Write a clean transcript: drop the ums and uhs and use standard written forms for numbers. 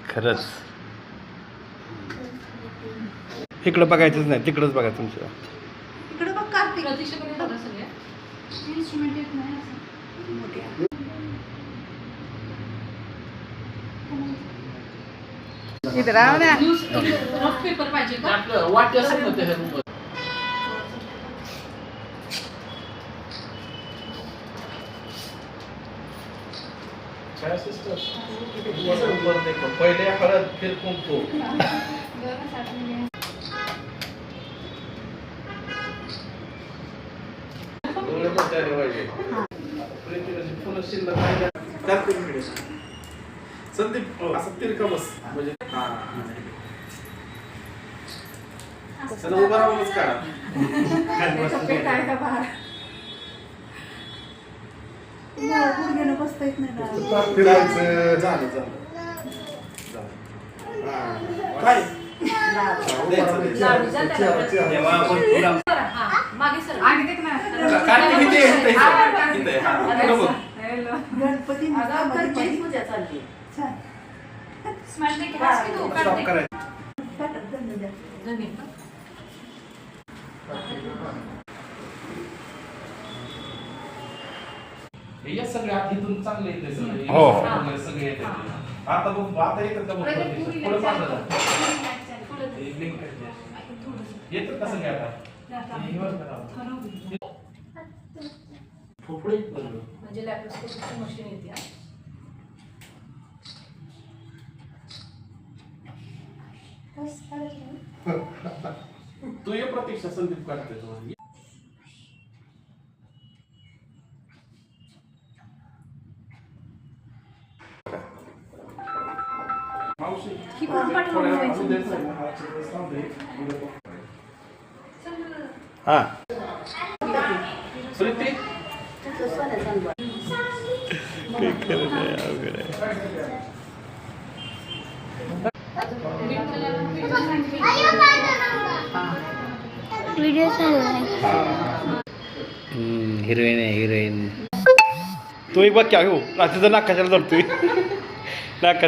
खरंच इकडं बघायचंच नाही, तिकडंच बघा तुमचं. इकडे बघ कार्तिक अतिशय बघा सगळे इन्स्ट्रुमेंट येत नाही असं इधर आओ ना. रफ पेपर पाहिजे का आपलं वाट्या असं ते रूम पहिले हळद फिर कुंकू. संदीप असं तिरका बस म्हणजे उभं राहूनच काढा. बसता येत नाही फिरायचं झालं काय गणपती पूजा चालली. हे सगळे आधीतून चांगले येते सगळे. हो. सगळे येते आता बघ आता येतात का बघ पुढे पाहिलं येतात का सगळे आता फुफडे म्हणजे लॅप्रोस्कोपीची मशीन येते. तू ये प्रतीक्षा संदीप काढते तू ही कोण पाठवून हां प्रीती व्हिडिओ हिरोईन आहे हिरोईन. तोही बघ क्या हो रात्रीचं नाकाशाला धरतोय नाका.